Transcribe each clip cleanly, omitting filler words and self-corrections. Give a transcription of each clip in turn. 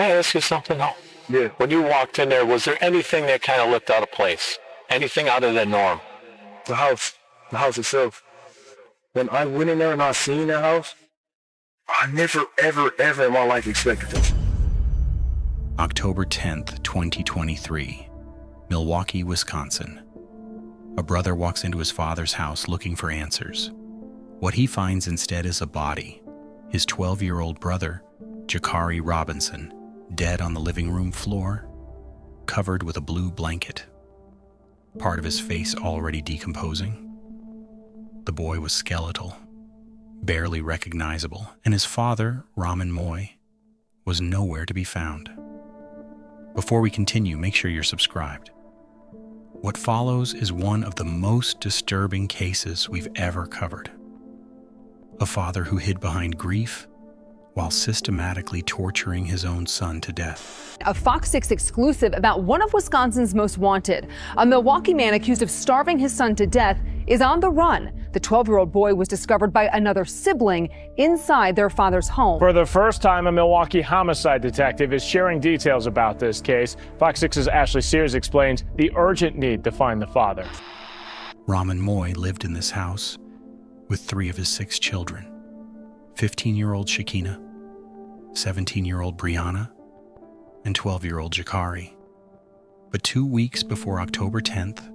Can I ask you something though? Yeah. When you walked in there, was there anything that kind of looked out of place? Anything out of the norm? The house itself. When I went in there and I seen that house, I never, ever, ever in my life expected this. October 10th, 2023, Milwaukee, Wisconsin. A brother walks into his father's house looking for answers. What he finds instead is a body. His 12-year-old brother, Jakari Robinson, dead on the living room floor, covered with a blue blanket. Part of his face already decomposing. The boy was skeletal, barely recognizable, and his father, Raman Moy, was nowhere to be found. Before we continue, make sure you're subscribed. What follows is one of the most disturbing cases we've ever covered. A father who hid behind grief while systematically torturing his own son to death. A Fox 6 exclusive about one of Wisconsin's most wanted. A Milwaukee man accused of starving his son to death is on the run. The 12-year-old boy was discovered by another sibling inside their father's home. For the first time, a Milwaukee homicide detective is sharing details about this case. Fox 6's Ashley Sears explains the urgent need to find the father. Raman Moy lived in this house with 3 of his 6 children. 15-year-old Shakina, 17-year-old Brianna, and 12-year-old Jakari. But 2 weeks before October 10th,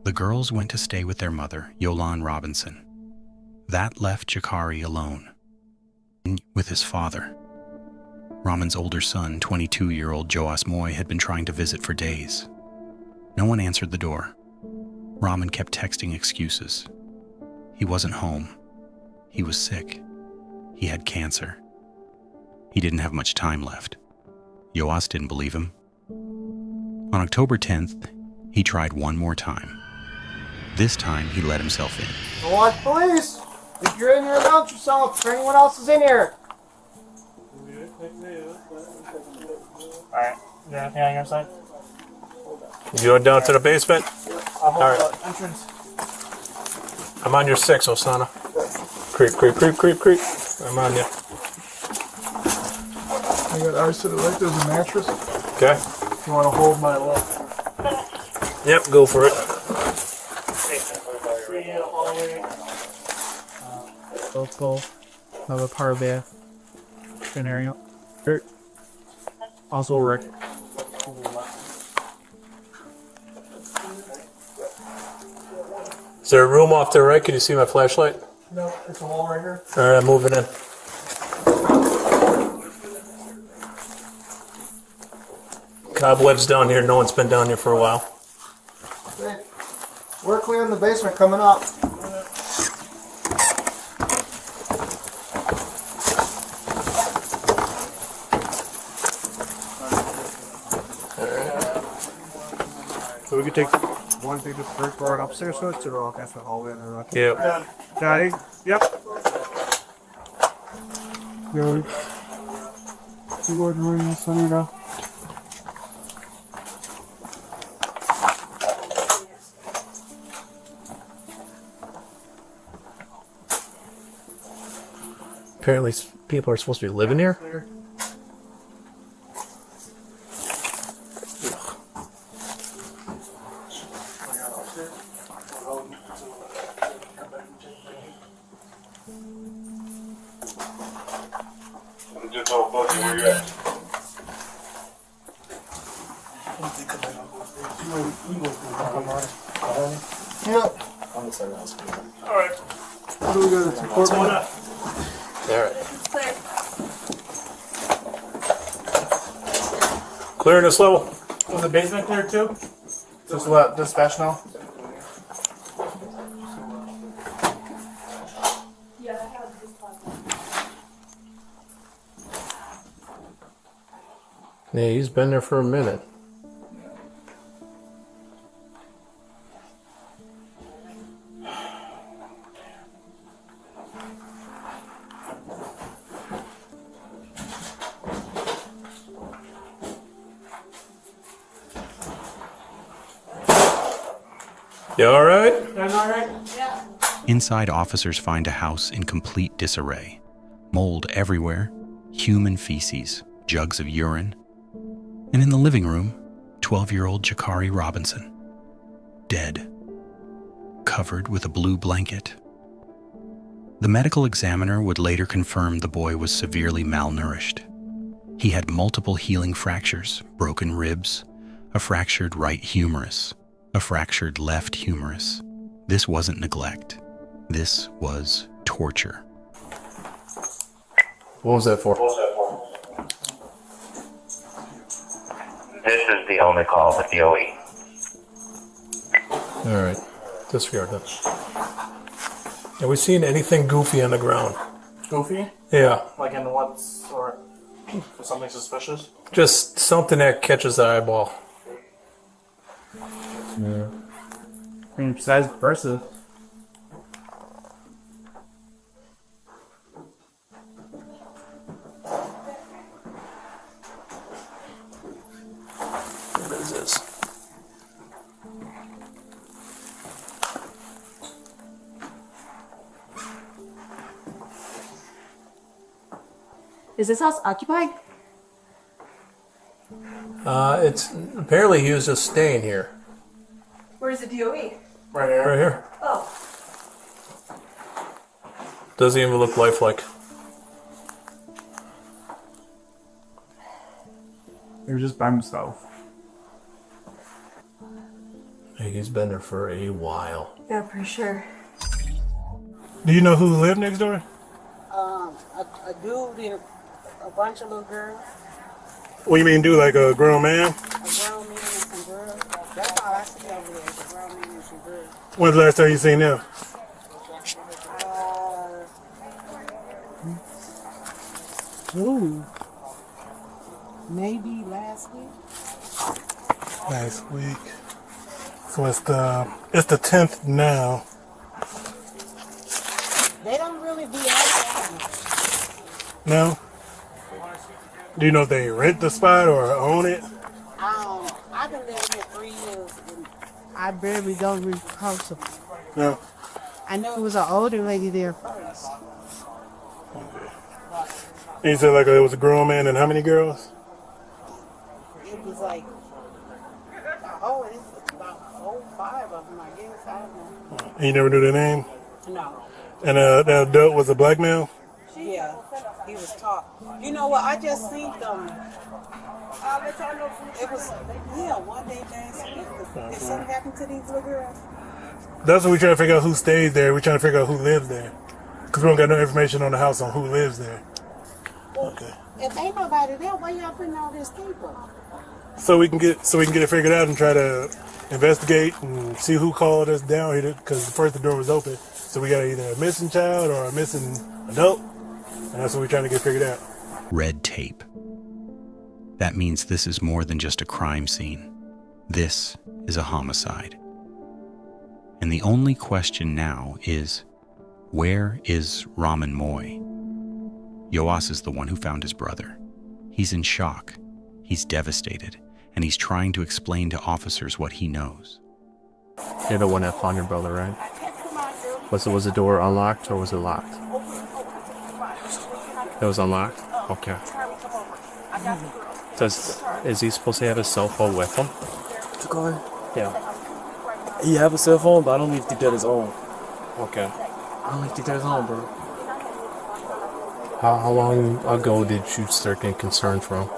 the girls went to stay with their mother, Jakari Robinson. That left Jakari alone with his father. Raman's older son, 22-year-old Raman Moy, had been trying to visit for days. No one answered the door. Raman kept texting excuses. He wasn't home. He was sick. He had cancer. He didn't have much time left. Yoas didn't believe him. On October 10th, he tried one more time. This time, he let himself in. Milwaukee Police! If you're in here, announce yourself. If anyone else is in here. Alright, is there anything on your side? You going down to the basement? I'll hold All right. the entrance. I'm on your 6, Osana. Creep, creep, creep, creep, creep. I'm on you. I got ours to the right. There's a mattress. Okay. If you want to hold my left. Yep, go for it. Both go. Have a power bath. Good area. Rick. Also Rick. Is there a room off to the right? Can you see my flashlight? No, it's a wall right here. All right, I'm moving in. Cobwebs down here. No one's been down here for a while. Okay. We're clearing the basement coming up. So we could take one thing to first floor and upstairs, so it's all that's the hallway and the rock. Yep. Daddy, yep. Good. You go to room, Sonny, now. Apparently, people are supposed to be living here. Yep. Alright. What do we got? Support What's going on? All right. Clearing this level. Was the basement clear too? Just let dispatch know. Yeah, he's been there for a minute. You all right? That's alright? Inside, officers find a house in complete disarray. Mold everywhere, human feces, jugs of urine, and in the living room, 12-year-old Jakari Robinson, dead, covered with a blue blanket. The medical examiner would later confirm the boy was severely malnourished. He had multiple healing fractures, broken ribs, a fractured right humerus, a fractured left humerus. This wasn't neglect. This was torture. What was that for? This is the only call with DOE. All right. Disregard that. Have we seen anything goofy on the ground? Goofy? Yeah. Like in what sort? Something suspicious? Just something that catches the eyeball. I mean, besides versus. What is this? Is this house occupied? It's apparently he was just staying here. Where's the DOE? Right here. Right here. Oh. Doesn't even look lifelike. He was just by himself. Hey, he's been there for a while. Yeah, pretty sure. Do you know who lived next door? A dude and a bunch of little girls. What do you mean, do like a grown man? A grown man and some girls. That's all I see over there, a grown man and some girls. When's the last time you seen them? Ooh. Maybe last week. Last week. So it's the 10th now. They don't really be outside. No? Do you know if they rent the spot or own it? I've been living here 3 years and I barely don't recall. No. I know it was an older lady there first. And you said like it was a grown man and how many girls? It was like, it's about 5 of them, I guess. I don't know. And you never knew their name? No. And the adult was a black male? Yeah, he was taught. You know what? I just seen them. It was, one day last week. Did something happen to these little girls? That's what we're trying to figure out who stays there. We're trying to figure out who lives there. Because we don't got no information on the house on who lives there. Okay. If ain't nobody there, why y'all putting all this people? So we can get it figured out and try to investigate and see who called us down here because first the door was open. So we got either a missing child or a missing adult. And that's what we're trying to get figured out. Red tape. That means this is more than just a crime scene. This is a homicide. And the only question now is, where is Raman Moy? Yoas is the one who found his brother. He's in shock. He's devastated. And he's trying to explain to officers what he knows. You're the one that found your brother, right? Was the door unlocked or was it locked? It was unlocked? Okay. Is he supposed to have his cell phone with him? Jakari? Yeah. He have a cell phone, but I don't even think that is on. Okay. I don't even think that is on, bro. How long ago did you start getting concerned from?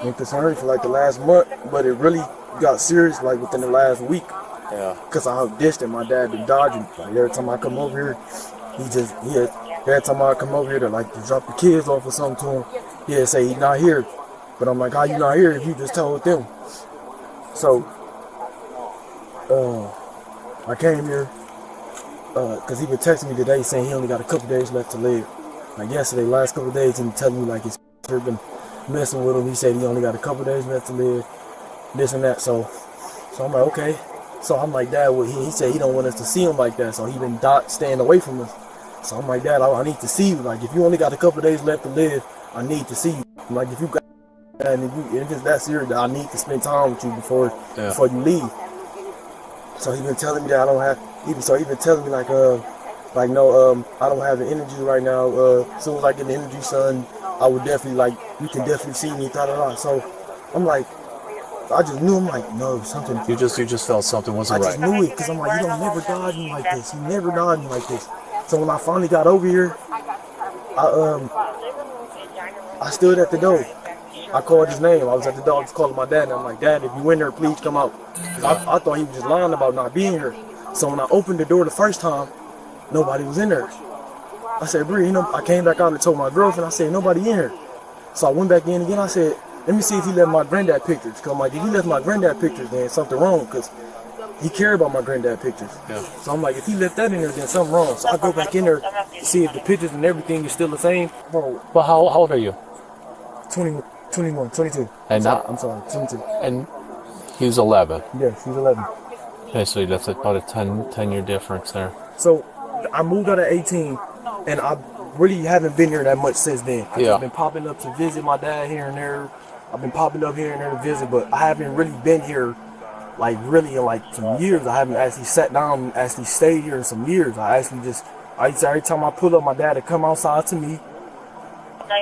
Been concerned for like the last month, but it really got serious like within the last week. Yeah. Cause I was distant. My dad been dodging. Like every time I come over here, every time I come over here to like to drop the kids off or something to him, he'd say he's not here. But I'm like, how you not here if you just told them? So, I came here, cause he been texting me today saying he only got a couple days left to live. Like yesterday, last couple days, and telling me like his been messing with him. He said he only got a couple days left to live, this and that. So I'm like, okay. So I'm like, Dad, he said he don't want us to see him like that. So he been staying away from us. So I'm like, Dad, I need to see you. Like, if you only got a couple days left to live, I need to see you. I'm like, if you got, and if it's that serious, I need to spend time with you before you leave. So he been telling me that I don't have. He been telling me like no, I don't have the energy right now. As soon as I get the energy, son, I would definitely, like, you can definitely see me, da-da-da. So I'm like, I just knew, I'm like, no, something. You just felt something wasn't I just right. knew it, because I'm like, you don't never dodge me like this. You never dodge me like this. So when I finally got over here, I stood at the door. I called his name. I was at the door, I was calling my dad, and I'm like, Dad, if you in there, please come out. 'Cause I thought he was just lying about not being here. So when I opened the door the first time, nobody was in there. I said, Bree, you know, I came back out and told my girlfriend, I said, nobody in here. So I went back in again, I said, let me see if he left my granddad pictures. Because I'm like, if he left my granddad pictures, then something wrong, because he cared about my granddad pictures. Yeah. So I'm like, if he left that in there, then something wrong. So I go back in there to see if the pictures and everything is still the same. Bro, Well, how old are you? 21, 22. And I'm sorry, 22. And he was 11. Yes, he's 11. Okay, so that's about a 10-year difference there. So I moved out at 18, and I really haven't been here that much since then. I've just been popping up to visit my dad here and there. I've been popping up here and there to visit, but I haven't really been here, like, really in, like, some years. I haven't actually sat down and actually stayed here in some years. Every time I pull up, my dad to come outside to me,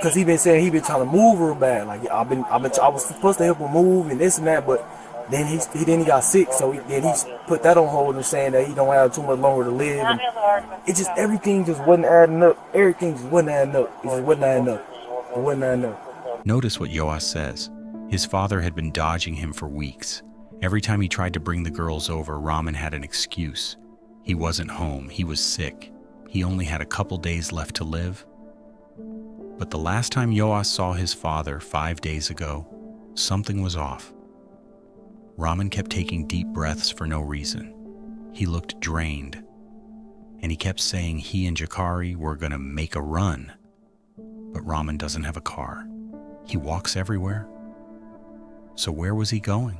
because he been saying he been trying to move real bad. Like, I was supposed to help him move and this and that, but then he got sick, so he put that on hold and saying that he don't have too much longer to live. And it just, everything just wasn't adding up. Everything just wasn't adding up. It just wasn't adding up. It wasn't adding up. Notice what Yoas says. His father had been dodging him for weeks. Every time he tried to bring the girls over, Raman had an excuse. He wasn't home. He was sick. He only had a couple days left to live. But the last time Yoas saw his father 5 days ago, something was off. Raman kept taking deep breaths for no reason. He looked drained, and he kept saying he and Jakari were going to make a run. But Raman doesn't have a car. He walks everywhere. So where was he going?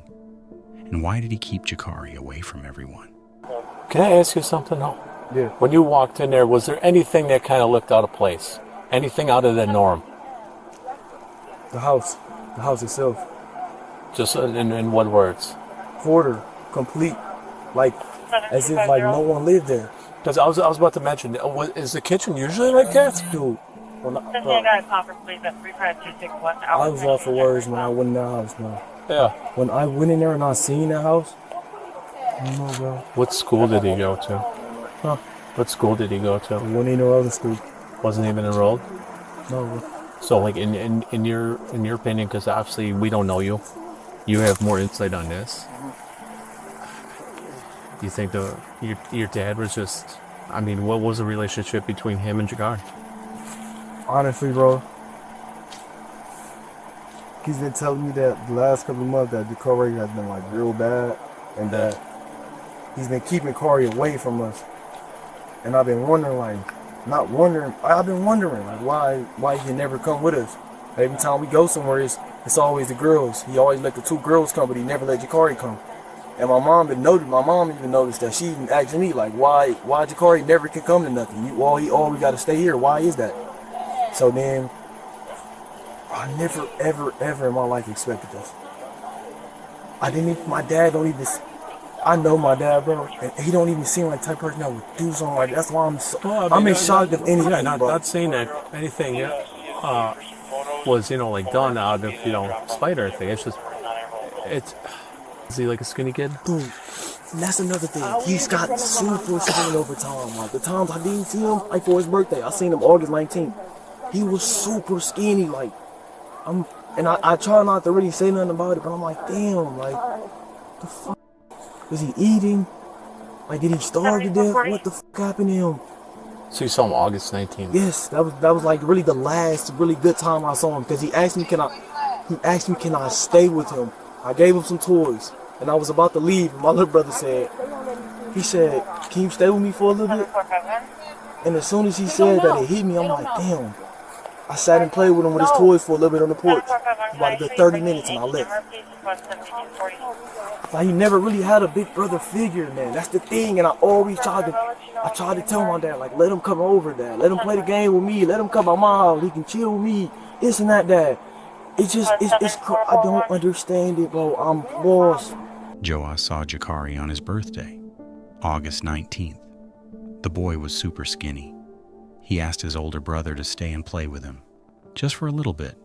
And why did he keep Jakari away from everyone? Can I ask you something, though? Yeah. When you walked in there, was there anything that kind of looked out of place? Anything out of the norm? The house itself. Just in what words? Order, complete, like, as if, like, no one lived there. Because I was about to mention, is the kitchen usually like that? Dude, when I was off for words when I went in that house, man. Yeah. When I went in there and I seen that house, I don't know, bro. What school did he go to? Huh? What school did he go to? I went in no other school. Wasn't even enrolled? No, bro. So, like, in your opinion, because obviously we don't know you, you have more insight on this. Do you think your dad was just, I mean, what was the relationship between him and Jakari? Honestly, bro, he's been telling me that the last couple of months that Jakari has been, like, real bad, and that he's been keeping Kari away from us. And I've been wondering, like, I've been wondering, like, why he can never come with us. Every time we go somewhere, it's always the girls. He always let the two girls come, but he never let Jakari come. And my mom even noticed that. She even asked me, like, why Jakari never can come to nothing. He always got to stay here. Why is that? So then, I never, ever in my life expected this. My dad don't even, I know my dad, bro, and he don't even seem like the type of person that would do something like that. That's why I'm in shock of anything, yeah, bro. not saying that anything was, like, done out of, spite or anything. It's just, is he like a skinny kid? Dude, and that's another thing. He's got super skinny over time. Like, the times I didn't see him, like, for his birthday, I seen him August 19th. He was super skinny, like, I try not to really say nothing about it, but I'm like, damn, like, the fuck? Was he eating? Like, did he starve to death? What the fuck happened to him? So you saw him August 19th? Yes, that was like really the last really good time I saw him, because he asked me can I stay with him. I gave him some toys, and I was about to leave, and my little brother said, can you stay with me for a little bit? And as soon as he said that, it hit me. I'm like, damn. I sat and played with him with his toys for a little bit on the porch. About a good 30 minutes, and I left. Like, he never really had a big brother figure, man. That's the thing, and I tried to tell my dad, like, let him come over, Dad. Let him play the game with me. Let him come by my house. He can chill with me. This and that, Dad. I don't understand it, bro. I'm lost. Yoas saw Jakari on his birthday, August 19th. The boy was super skinny. He asked his older brother to stay and play with him. just for a little bit.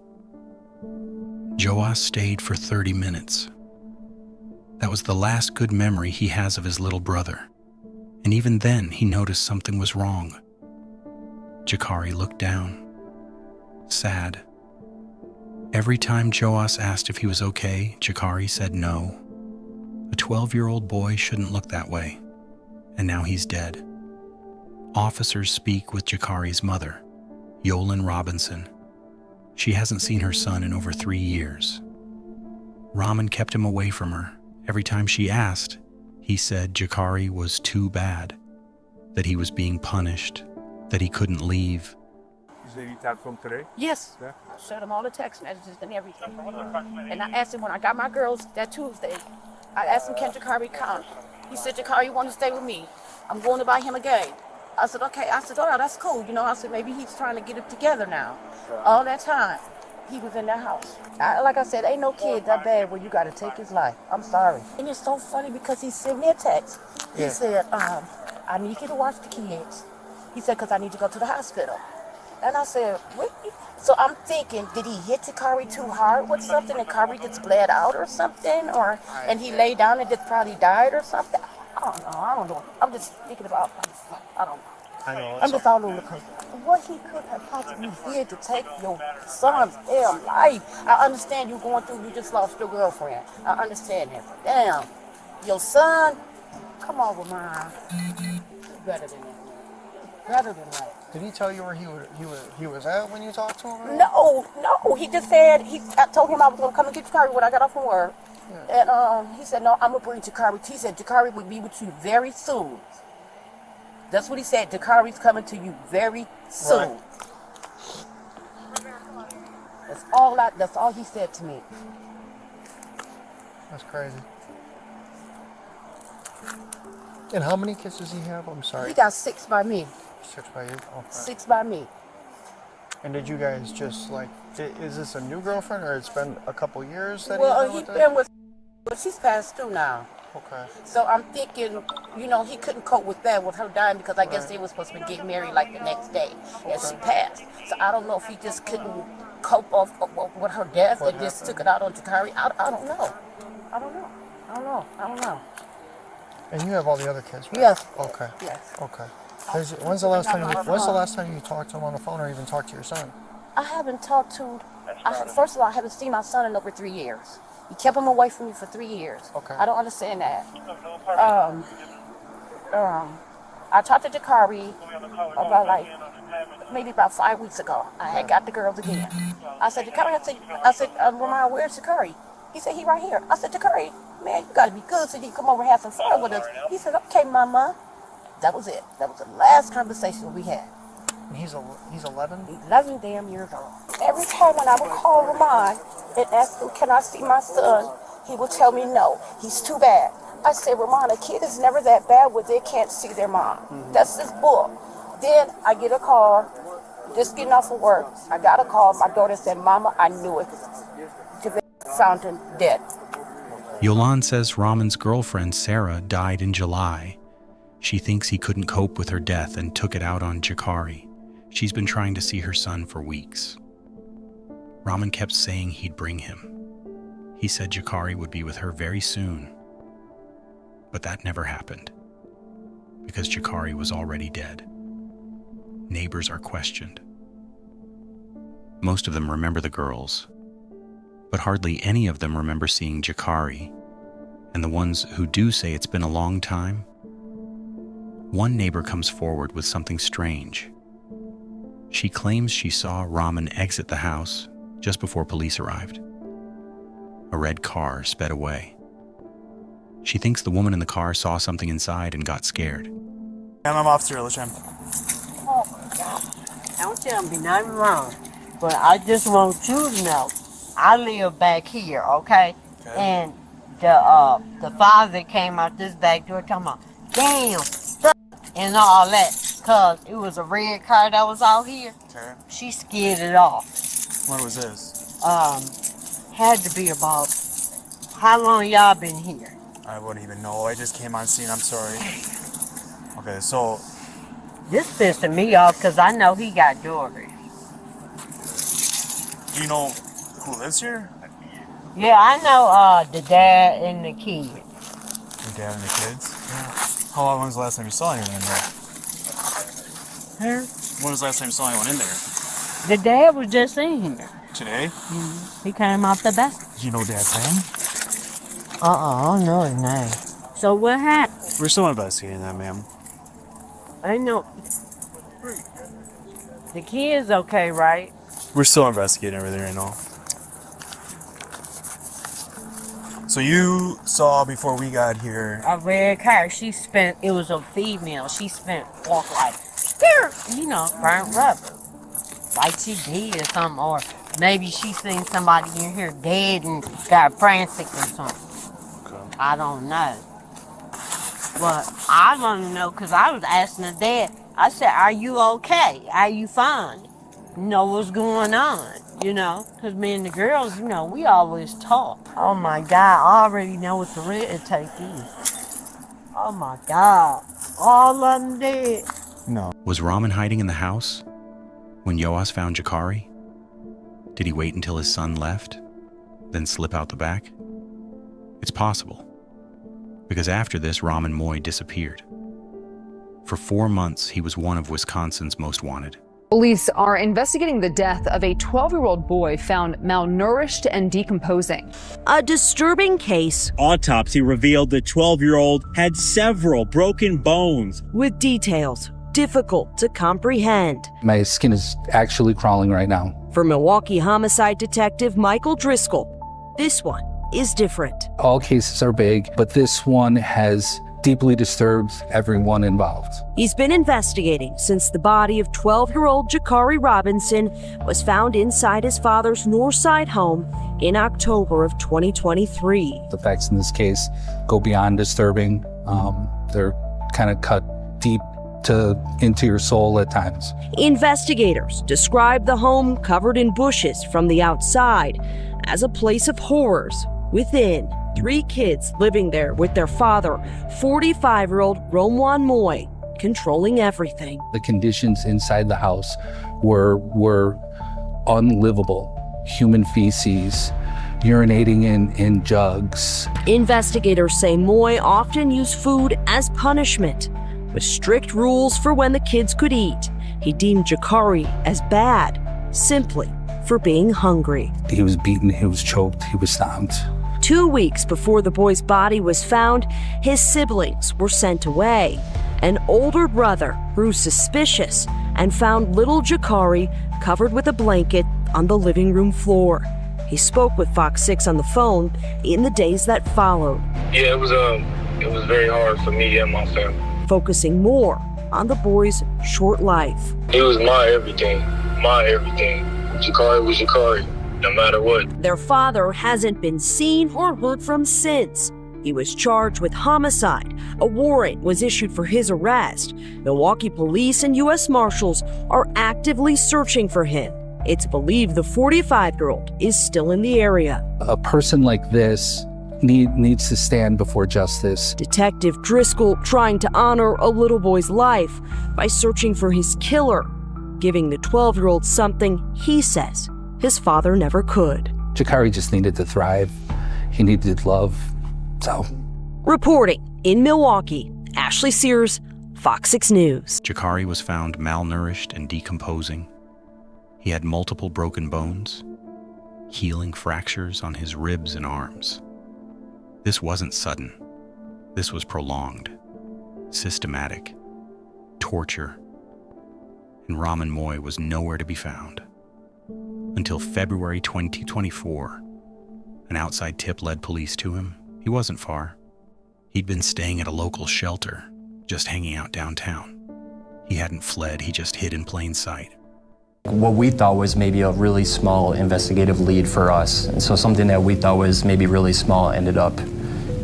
Joas stayed for 30 minutes. That was the last good memory he has of his little brother. And even then, he noticed something was wrong. Jakari looked down, sad. Every time Joas asked if he was okay, Jakari said no. A 12-year-old boy shouldn't look that way. And now he's dead. Officers speak with Jakari's mother, Jakari Robinson. She hasn't seen her son in over 3 years. Raman kept him away from her. Every time she asked, he said Jakari was too bad, that he was being punished, that he couldn't leave. Did you talk to him today? Yes. Yeah. I sent him all the text messages and everything. And I asked him when I got my girls that Tuesday, I asked him, can Jakari come? He said, Jakari, you want to stay with me? I'm going to buy him a game. I said, okay. I said, oh, that's cool. You know, I said, maybe he's trying to get it together now. All that time, he was in that house. Like I said, ain't no kid that bad where you got to take his life. I'm sorry. And it's so funny because he sent me a text. He said, I need you to watch the kids. He said, because I need to go to the hospital. And I said, what? So I'm thinking, did he hit Jakari too hard with something and Jakari gets bled out or something? And he lay down and just probably died or something? I don't know. I'm just thinking about, I don't know. I know. I'm just all over the place. What he could have possibly did to take your son's damn life. I understand you going through, you just lost your girlfriend. I understand that. But damn, your son, come on, Raman. Better than that. Better than that. Did he tell you where he was at when you talked to him? No. He just said, I told him I was going to come and get Jakari when I got off from work. Yeah. And he said, no, I'm going to bring Jakari. He said, Jakari will be with you very soon. That's what he said. Jakari's coming to you very soon. Right. That's all he said to me. That's crazy. And how many kids does he have? I'm sorry. He got 6 by me. 6 by you? Okay. 6 by me. And did you guys just is this a new girlfriend or it's been a couple years that he's been with but she's passed through now. Okay. So I'm thinking, he couldn't cope with that, with her dying, because I guess they were supposed to be getting married like the next day, and she passed. So I don't know if he just couldn't cope with her death and just took it out on Jakari. I don't know. And you have all the other kids, right? Yes. Okay. Yes. Okay. When's the last time you talked to him on the phone or even talked to your son? I haven't talked to. First of all, I haven't seen my son in over 3 years. He kept him away from me for 3 years. Okay. I don't understand that. I talked to Jakari about 5 weeks ago. I had got the girls again. I said, Jakari, I said, Raman, where's Jakari? He said, he right here. I said, Jakari, man, you gotta be good so you can come over and have some fun with us. He said, okay, mama. That was it. That was the last conversation we had. And he's 11? 11 damn years old. Every time when I would call Raman and ask him, can I see my son? He would tell me no, he's too bad. I said, Raman, a kid is never that bad where they can't see their mom. Mm-hmm. That's his book. Then I get a call, just getting off of work. I got a call. My daughter said, Mama, I knew it. Found him dead. Yolande says Raman's girlfriend, Sarah, died in July. She thinks he couldn't cope with her death and took it out on Jakari. She's been trying to see her son for weeks. Raman kept saying he'd bring him. He said Jakari would be with her very soon. But that never happened, because Jakari was already dead. Neighbors are questioned. Most of them remember the girls, but hardly any of them remember seeing Jakari, and the ones who do say it's been a long time. One neighbor comes forward with something strange. She claims she saw Raman exit the house just before police arrived. A red car sped away. She thinks the woman in the car saw something inside and got scared. I'm Officer Elisham. Oh my God. Don't tell me nothing wrong, but I just want you to know, I live back here, okay? And the father came out this back door talking about, damn, and all that, because it was a red car that was out here. Okay. She scared it off. When was this? Had to be about, how long y'all been here? I wouldn't even know. I just came on scene. I'm sorry. Okay, so... This pissing me off because I know he got daughters. Do you know who lives here? Yeah, I know the dad and the kid. Your dad and the kids? Yeah. How long was the last time you saw anyone in there? Huh? When was the last time you saw anyone in there? The dad was just in here. Today? He came off the back. Do you know Dad's name? I don't know his name. So what happened? We're still investigating that, ma'am. I know. The kid's okay, right? We're still investigating everything right now. So you saw before we got here. A red car. It was a female. She walked like, burnt rubber. Like she did or something. Or maybe she seen somebody in here dead and got frantic or something. Okay. I don't know. But I want to know because I was asking the dad. I said, are you okay? Are you fine? You know what's going on, Because me and the girls, we always talk. Oh, my God. I already know what the red tape is. Oh, my God. All of them dead. No. Was Raman hiding in the house when Yoas found Jakari? Did he wait until his son left, then slip out the back? It's possible, because after this, Raman Moy disappeared. For 4 months, he was one of Wisconsin's most wanted. Police are investigating the death of a 12-year-old boy found malnourished and decomposing. A disturbing case. Autopsy revealed the 12-year-old had several broken bones. With details difficult to comprehend. My skin is actually crawling right now. For Milwaukee homicide detective Michael Driscoll, this one is different. All cases are big, but this one has deeply disturbed everyone involved. He's been investigating since the body of 12-year-old Jakari Robinson was found inside his father's Northside home in October of 2023. The facts in this case go beyond disturbing. They're kind of cut deep into your soul at times. Investigators describe the home covered in bushes from the outside as a place of horrors. Within, 3 kids living there with their father, 45-year-old Raman Moy, controlling everything. The conditions inside the house were unlivable. Human feces, urinating in jugs. Investigators say Moy often used food as punishment, with strict rules for when the kids could eat. He deemed Jakari as bad, simply for being hungry. He was beaten, he was choked, he was stomped. 2 weeks before the boy's body was found, his siblings were sent away. An older brother grew suspicious and found little Jakari covered with a blanket on the living room floor. He spoke with Fox 6 on the phone in the days that followed. Yeah, it was very hard for me and my family. Focusing more on the boy's short life. He was my everything. Jakari was Jakari, no matter what. Their father hasn't been seen or heard from since. He was charged with homicide. A warrant was issued for his arrest. Milwaukee police and U.S. Marshals are actively searching for him. It's believed the 45-year-old is still in the area. A person like this needs to stand before justice. Detective Driscoll trying to honor a little boy's life by searching for his killer, giving the 12-year-old something he says his father never could. Jakari just needed to thrive. He needed love. So. Reporting in Milwaukee, Ashley Sears, Fox 6 News. Jakari was found malnourished and decomposing. He had multiple broken bones, healing fractures on his ribs and arms. This wasn't sudden. This was prolonged, systematic, torture. And Raman Moy was nowhere to be found. Until February 2024, an outside tip led police to him. He wasn't far. He'd been staying at a local shelter, just hanging out downtown. He hadn't fled, he just hid in plain sight. What we thought was maybe a really small investigative lead for us. And so something that we thought was maybe really small ended up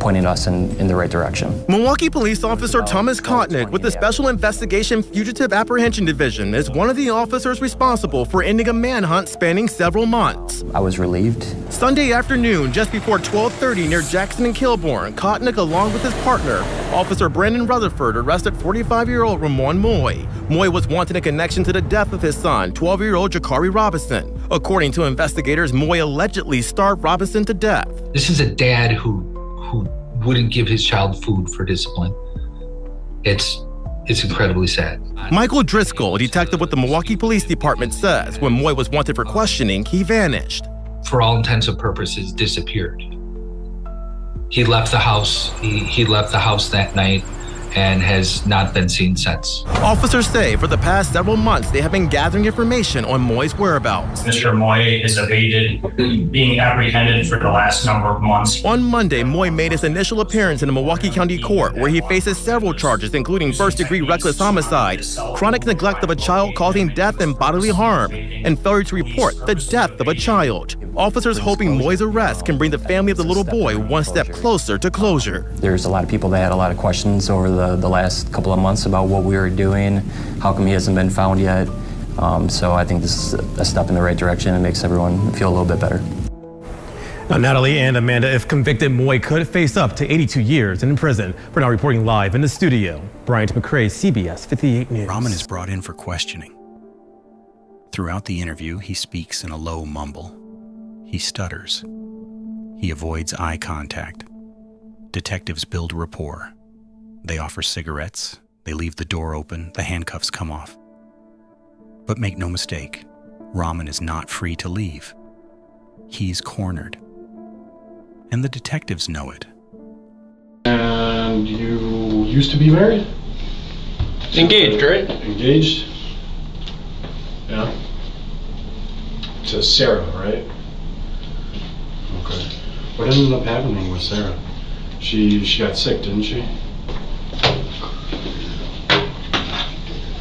pointing us in the right direction. Milwaukee police officer Thomas Kottnick with the Special Investigation Fugitive Apprehension Division is one of the officers responsible for ending a manhunt spanning several months. I was relieved. Sunday afternoon, just before 12:30 near Jackson and Kilbourne, Kottnick along with his partner, Officer Brandon Rutherford, arrested 45-year-old Raman Moy. Moy was wanted in connection to the death of his son, 12-year-old Jakari Robinson. According to investigators, Moy allegedly starved Robinson to death. This is a dad who wouldn't give his child food for discipline. It's incredibly sad. Michael Driscoll, a detective with the Milwaukee Police Department, says when Moy was wanted for questioning, he vanished. For all intents and purposes, disappeared. He left the house. He left the house that night and has not been seen since. Officers say for the past several months, they have been gathering information on Moy's whereabouts. Mr. Moy has evaded being apprehended for the last number of months. On Monday, Moy made his initial appearance in the Milwaukee County Court, where he faces several charges, including first-degree reckless homicide, chronic neglect of a child causing death and bodily harm, and failure to report the death of a child. Officers hoping Moy's arrest can bring the family of the little boy one step closer to closure. There's a lot of people that had a lot of questions over the last couple of months about what we were doing, how come he hasn't been found yet. So I think this is a step in the right direction and makes everyone feel a little bit better. Now, Natalie and Amanda, if convicted, Moy could face up to 82 years in prison. We're now reporting live in the studio. Bryant McCrae, CBS 58 News. Raman is brought in for questioning. Throughout the interview, he speaks in a low mumble. He stutters. He avoids eye contact. Detectives build rapport. They offer cigarettes. They leave the door open. The handcuffs come off. But make no mistake, Raman is not free to leave. He's cornered. And the detectives know it. And you used to be married? Engaged, right? Engaged? Yeah. To Sarah, right? Okay. What ended up happening with Sarah? She got sick, didn't she?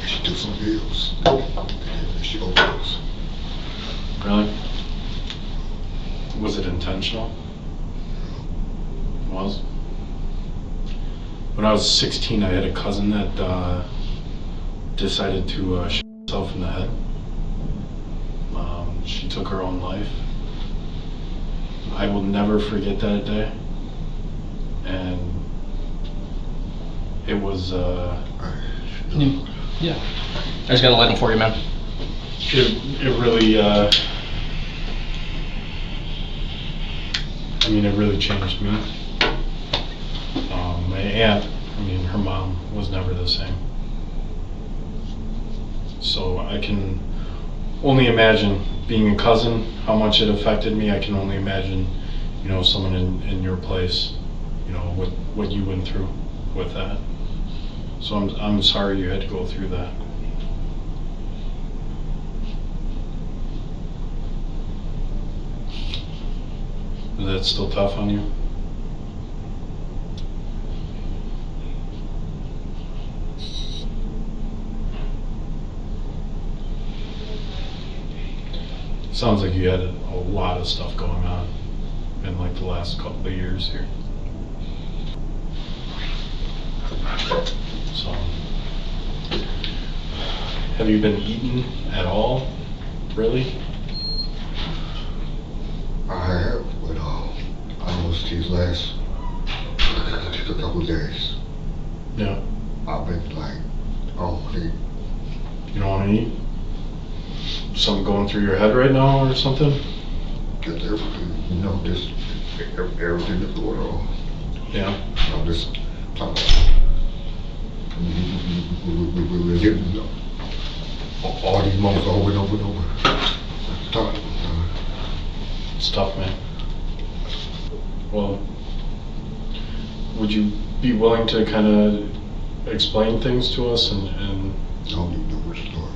She took some pills. And she overdosed. Really? Was it intentional? It was? When I was 16, I had a cousin that decided to shoot herself in the head. She took her own life. I will never forget that day. And it was, Yeah. I just got a light for you, man. It really, it really changed me. My aunt, her mom was never the same. So I can only imagine, being a cousin, how much it affected me. I can only imagine, someone in your place, what you went through with that. So I'm sorry you had to go through that. Is that still tough on you? Sounds like you had a lot of stuff going on in the last couple of years here. So, have you been eating at all? Really? I have, but I was these last just a couple of days. Yeah. I've been eat. You don't want to eat? Something going through your head right now or something? Just everything, just everything that's going on. Yeah. Just talking we're getting all these moments over and over and over. It's tough, man. Well, would you be willing to kind of explain things to us and I don't even know where to start.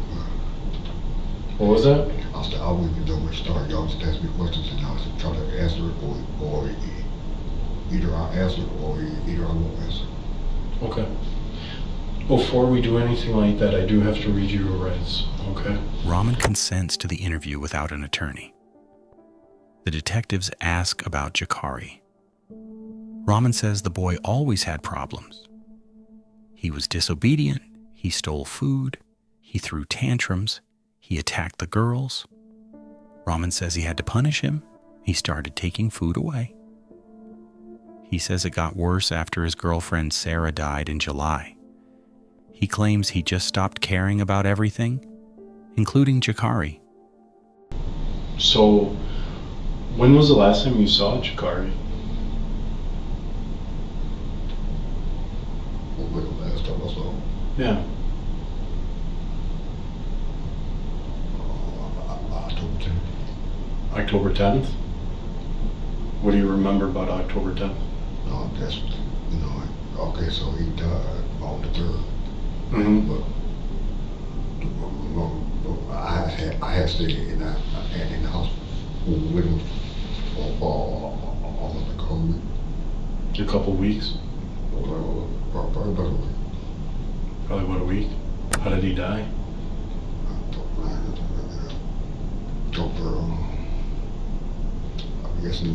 What was that? I said, I wouldn't even know where to start. Y'all just ask me questions and I was trying to answer it or either I answer or either I won't answer. Okay. Before we do anything like that, I do have to read you your rights, okay? Raman consents to the interview without an attorney. The detectives ask about Jakari. Raman says the boy always had problems. He was disobedient, he stole food, he threw tantrums, he attacked the girls. Raman says he had to punish him. He started taking food away. He says it got worse after his girlfriend Sarah died in July. He claims he just stopped caring about everything, including Jakari. So, when was the last time you saw Jakari? When the last time I saw him? Yeah. October 10th. October 10th? What do you remember about October 10th? No, that's, you know, okay, so he died on the 3rd. Mm-hmm. But I had stayed in the house with him on like a week. A couple weeks? Probably about a week. Probably about a week? How did he die? I guess to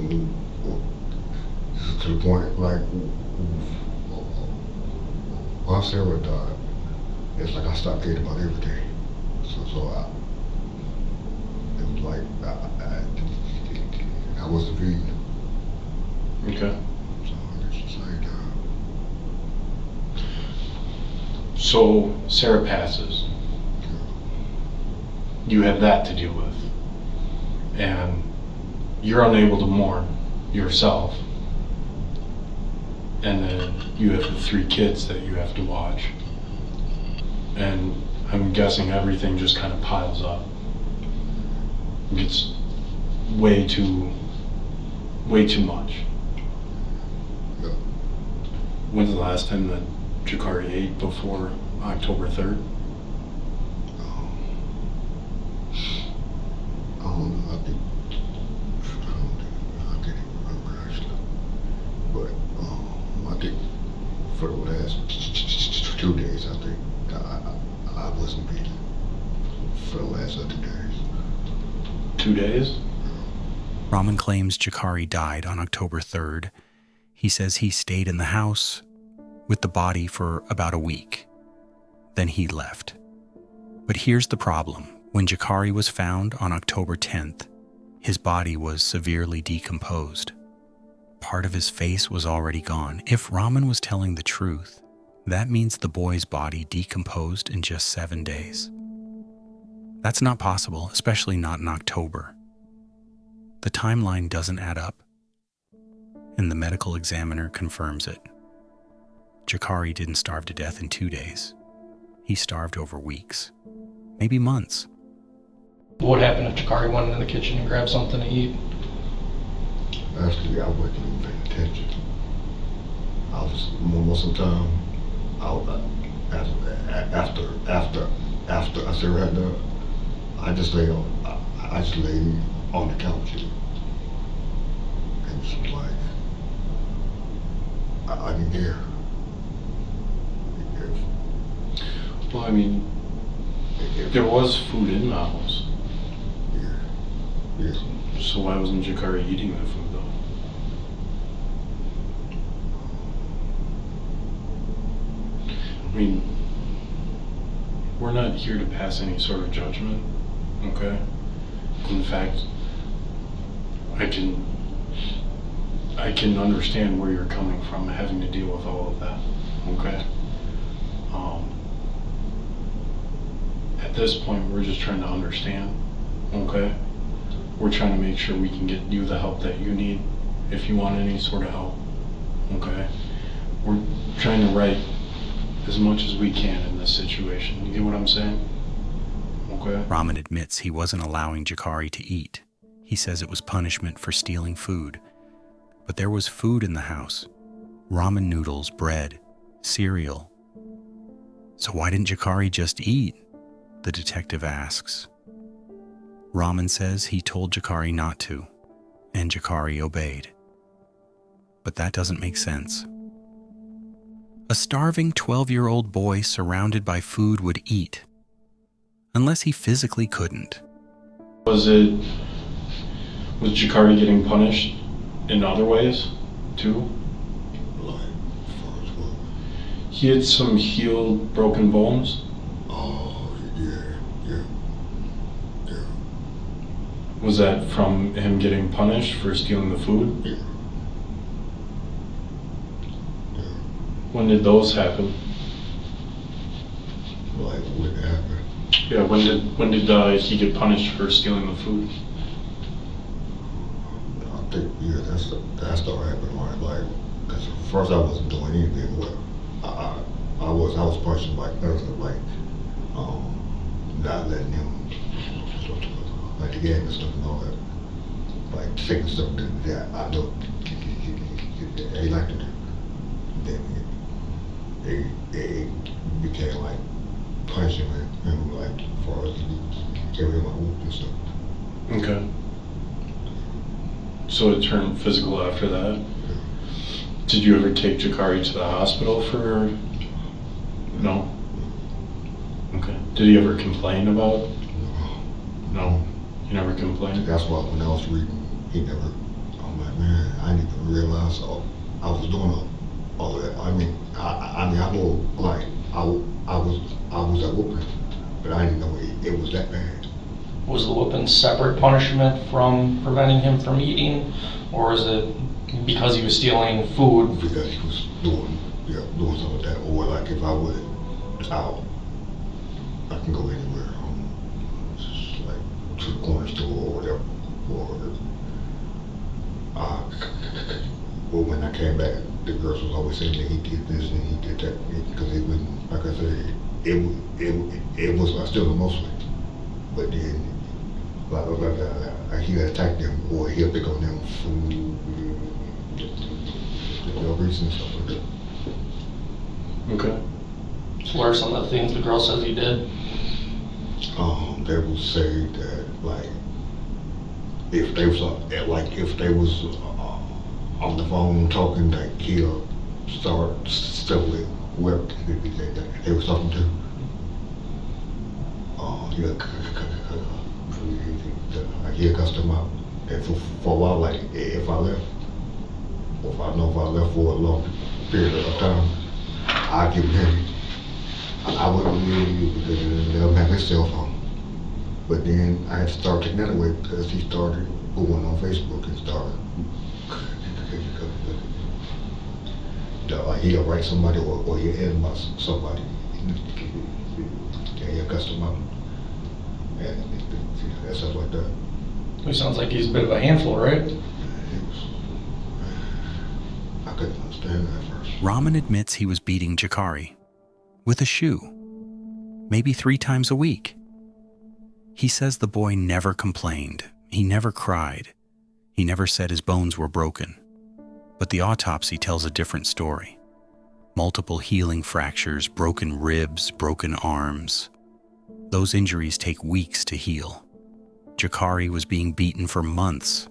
the point, like, while Sarah died, it's like I stopped caring about everything. So it was like, I wasn't vegan. Okay. So it's just like, So, Sarah passes. You have that to deal with. And you're unable to mourn yourself. And then you have the 3 kids that you have to watch. And I'm guessing everything just kind of piles up. It's way too much. Yeah. When's the last time that Jakari ate before October 3rd? I don't know, I can't even remember actually. But I think for the last 2 days, I think I wasn't vegan. For the last 2 days. 2 days? Raman claims Jakari died on October 3rd. He says he stayed in the house with the body for about a week. Then he left. But here's the problem. When Jakari was found on October 10th, his body was severely decomposed. Part of his face was already gone. If Raman was telling the truth, that means the boy's body decomposed in just 7 days. That's not possible, especially not in October. The timeline doesn't add up, and the medical examiner confirms it. Jakari didn't starve to death in 2 days. He starved over weeks, maybe months. What would happen if Jakari went into the kitchen and grabbed something to eat? Actually, I wasn't even paying attention. I was most of the time after I said right there, I just lay on the couch and just like I didn't care. Well, I mean, there was food in the house. Yeah. So why wasn't Jakari eating the food though? I mean, we're not here to pass any sort of judgment, okay? In fact, I can understand where you're coming from, having to deal with all of that, okay? At this point, we're just trying to understand, okay? We're trying to make sure we can get you the help that you need if you want any sort of help, okay? We're trying to right as much as we can in this situation. You get what I'm saying? Okay? Raman admits he wasn't allowing Jakari to eat. He says it was punishment for stealing food. But there was food in the house. Ramen noodles, bread, cereal. So why didn't Jakari just eat? The detective asks. Raman says he told Jakari not to, and Jakari obeyed. But that doesn't make sense. A starving 12-year-old boy surrounded by food would eat, unless he physically couldn't. Was Jakari getting punished in other ways, too? He had some healed, broken bones? Oh, yeah. Was that from him getting punished for stealing the food? Yeah. When did those happen? Like, what happened? Yeah, when did he get punished for stealing the food? that started happening, right? Like, cause at first I wasn't doing anything. Well, I was punching like nothing, like not letting him, like the gang and stuff and all that, like taking stuff that I know they like to do. Then it became like punching him, like as far as giving him a whoop and stuff. Okay. So it turned physical after that. Did you ever take Jakari to the hospital for? No. Okay. Did he ever complain about? No. He never complained. That's why when I was reading, he never. I'm like, man, I didn't even realize I was doing all of that. I mean, I know, like I was at whooping, but I didn't know it was that bad. Was the whooping separate punishment from preventing him from eating, or is it because he was stealing food? Because he was doing something like that, or like if I was out, I can go anywhere, just like to the corner store or whatever, or when I came back, the girls was always saying that he did this and he did that, because it was, like I said, it was I still emotionally, but then he attacked them or he'll pick on them for no reason, stuff like that. Okay. So what are some of the things the girl says he did? They would say that like if they was on the phone talking, like he'll start stuff with whoever they was talking to. He'll cuss them out. And for a while, like if I left, or if I know if I left for a long period of time, I'd give him. I wouldn't really let him have his cell phone. But then I had to start taking that away because he started going on Facebook and started. Like he'll write somebody or he'll inbox somebody and he'll cuss them out. And stuff like that. He sounds like he's a bit of a handful, right? I couldn't understand that at first. Raman admits he was beating Jakari with a shoe, maybe 3 times a week. He says the boy never complained, he never cried, he never said his bones were broken. But the autopsy tells a different story. Multiple healing fractures, broken ribs, broken arms. Those injuries take weeks to heal. Jakari was being beaten for months,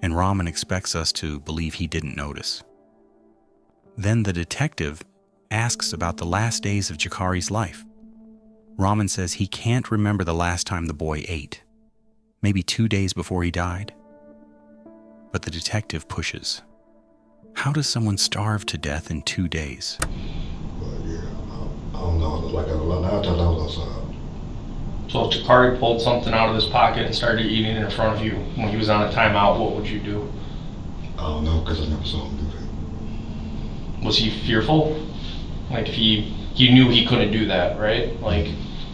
and Raman expects us to believe he didn't notice. Then the detective asks about the last days of Jakari's life. Raman says he can't remember the last time the boy ate, maybe 2 days before he died. But the detective pushes. How does someone starve to death in 2 days? Yeah, I don't know, like a lot of times I was outside. So if Jakari pulled something out of his pocket and started eating it in front of you when he was on a timeout, what would you do? I don't know, because I never saw him do that. Was he fearful? Like if he knew he couldn't do that, right? Like,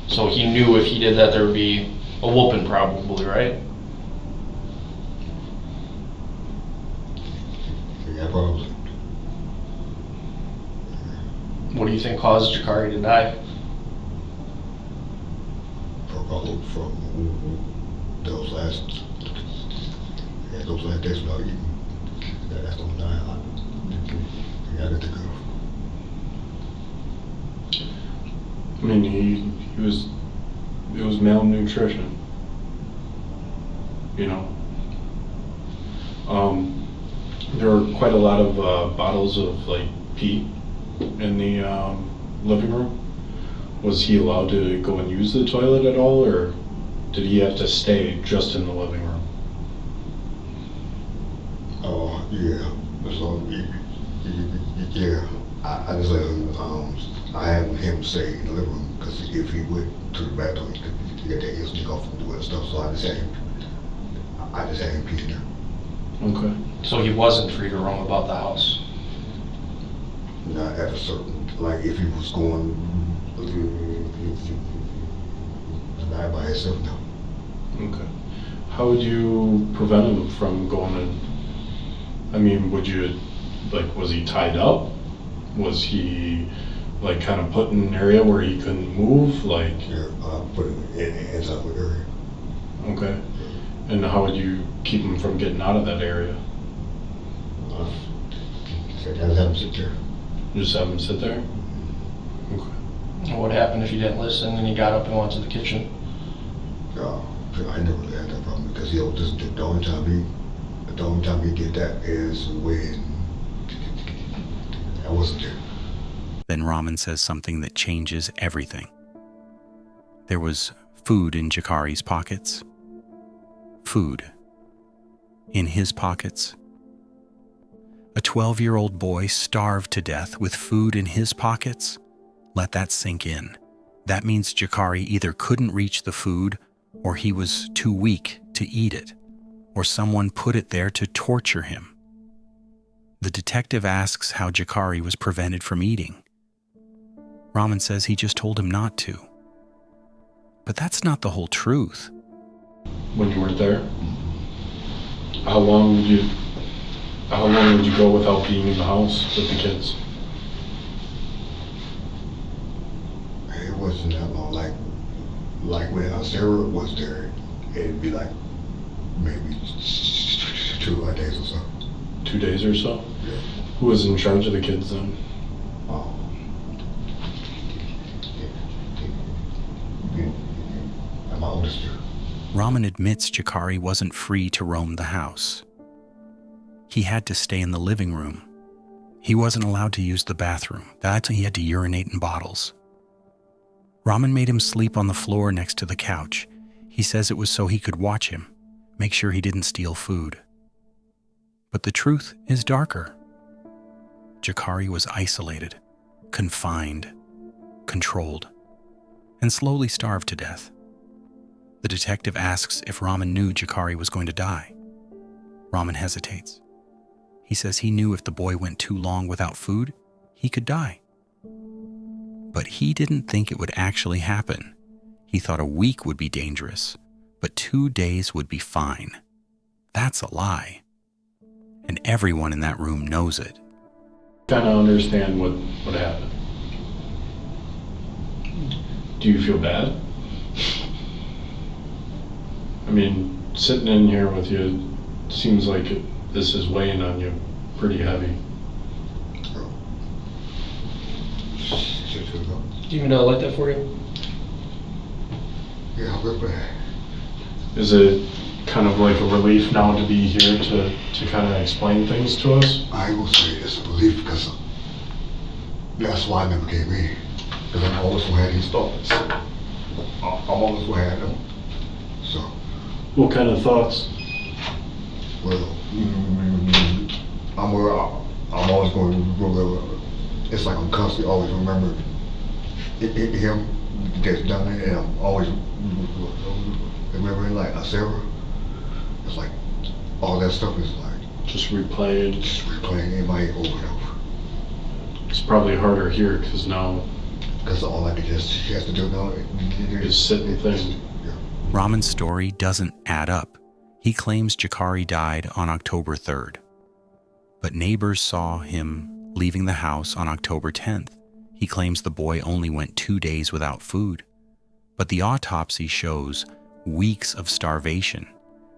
so he knew if he did that there would be a whooping probably, right? Yeah, probably. What do you think caused Jakari to die? Probably from those last days without eating. That's gonna die. I got to go. I mean, it was malnutrition. You know. There were quite a lot of bottles of like pee in the living room. Was he allowed to go and use the toilet at all, or did he have to stay just in the living room? Oh, yeah. So, yeah. I just let him, I had him stay in the living room, because if he went to the bathroom, he could get his sneak off and do that stuff, so I just had him pee in there. Okay. So he wasn't free to roam about the house? Not at a certain, like if he was going, not by himself, no. Okay. How would you prevent him from going I mean, would you, like, was he tied up? Was he, like, kind of put in an area where he couldn't move? Like, Yeah, put it in the inside of the area. okay. And how would you keep him from getting out of that area? Just have him sit there. Just have him sit there? Okay. And what happened if he didn't listen and he got up and went to the kitchen? I never really had that problem because the only time he did that is when I wasn't there. Then Raman says something that changes everything. There was food in Jakari's pockets. Food in his pockets. A 12-year-old boy starved to death with food in his pockets? Let that sink in. That means Jakari either couldn't reach the food, or he was too weak to eat it, or someone put it there to torture him. The detective asks how Jakari was prevented from eating. Raman says he just told him not to. But that's not the whole truth. When you weren't there, how long would you go without being in the house with the kids? It wasn't that long. Like when Sarah was there, it'd be like maybe 2 days or so. 2 days or so? Yeah. Who was in charge of the kids then? My oldest year. Raman admits Jakari wasn't free to roam the house. He had to stay in the living room. He wasn't allowed to use the bathroom. That's when he had to urinate in bottles. Raman made him sleep on the floor next to the couch. He says it was so he could watch him, make sure he didn't steal food. But the truth is darker. Jakari was isolated, confined, controlled, and slowly starved to death. The detective asks if Raman knew Jakari was going to die. Raman hesitates. He says he knew if the boy went too long without food, he could die. But he didn't think it would actually happen. He thought a week would be dangerous, but 2 days would be fine. That's a lie. And everyone in that room knows it. Kind of understand what happened. Do you feel bad? I mean, sitting in here with you, seems like this is weighing on you pretty heavy. Do you even light that for you? Yeah, I'll go back. Is it kind of like a relief now to be here to kind of explain things to us? I will say it's a relief because that's why I never came in. Because I'm always gonna have these thoughts. I'm always gonna have them. So. What kind of thoughts? Well, I'm always going to remember. It's like I'm constantly always remembering him that's done it, and I'm always remembering like Sarah. It's like all that stuff is like just replaying in my head over and over. It's probably harder here because now. Because all I can she has to do now is sit and think. Raman's story doesn't add up. He claims Jakari died on October 3rd. But neighbors saw him leaving the house on October 10th. He claims the boy only went 2 days without food. But the autopsy shows weeks of starvation.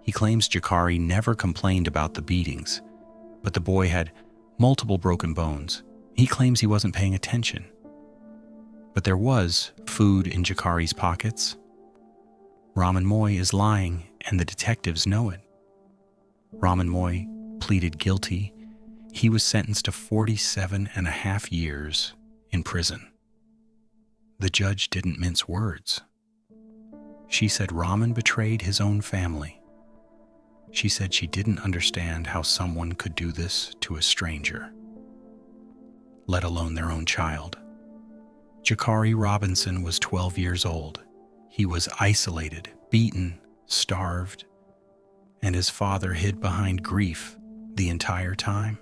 He claims Jakari never complained about the beatings, but the boy had multiple broken bones. He claims he wasn't paying attention. But there was food in Jakari's pockets. Raman Moy is lying, and the detectives know it. Raman Moy pleaded guilty. He was sentenced to 47.5 years in prison. The judge didn't mince words. She said Raman betrayed his own family. She said she didn't understand how someone could do this to a stranger, let alone their own child. Jakari Robinson was 12 years old. He was isolated, beaten, starved, and his father hid behind grief the entire time,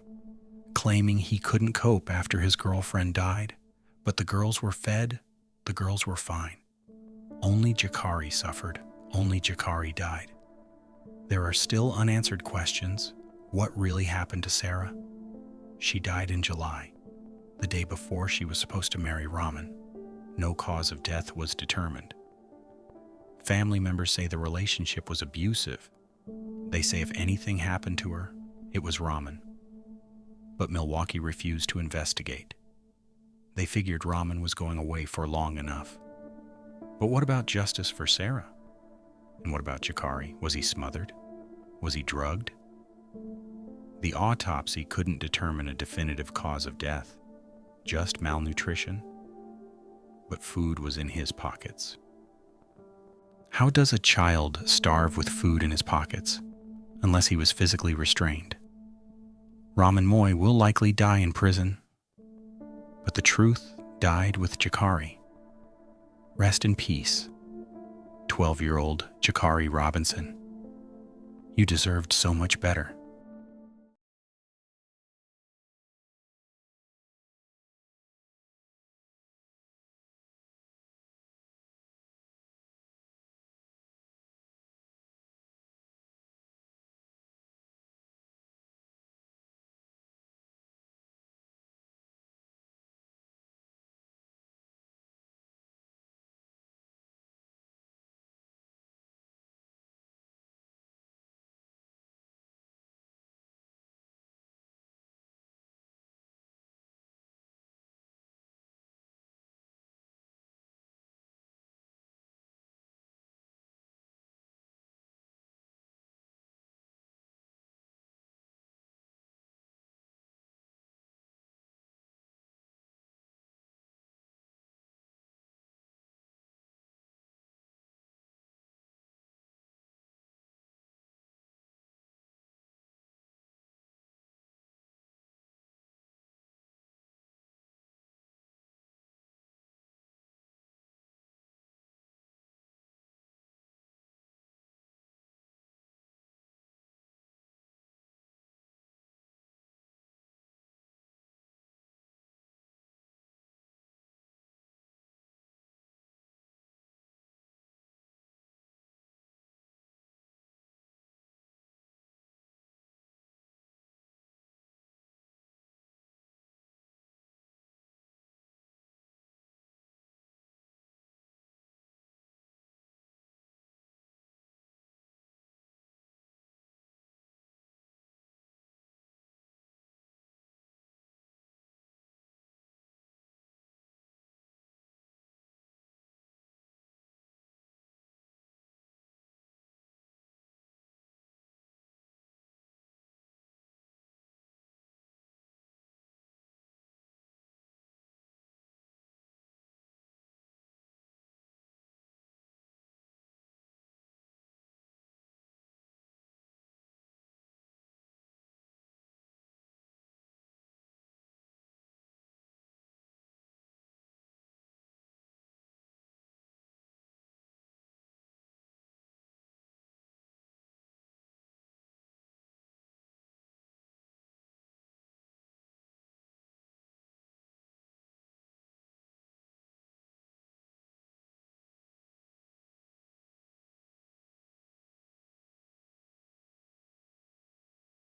claiming he couldn't cope after his girlfriend died. But the girls were fed, the girls were fine. Only Jakari suffered, only Jakari died. There are still unanswered questions. What really happened to Sarah? She died in July, the day before she was supposed to marry Raman. No cause of death was determined. Family members say the relationship was abusive. They say if anything happened to her, it was Raman. But Milwaukee refused to investigate. They figured Raman was going away for long enough. But what about justice for Sarah? And what about Jakari? Was he smothered? Was he drugged? The autopsy couldn't determine a definitive cause of death, just malnutrition. But food was in his pockets. How does a child starve with food in his pockets, unless he was physically restrained? Raman Moy will likely die in prison, but the truth died with Jakari. Rest in peace, 12-year-old Jakari Robinson. You deserved so much better.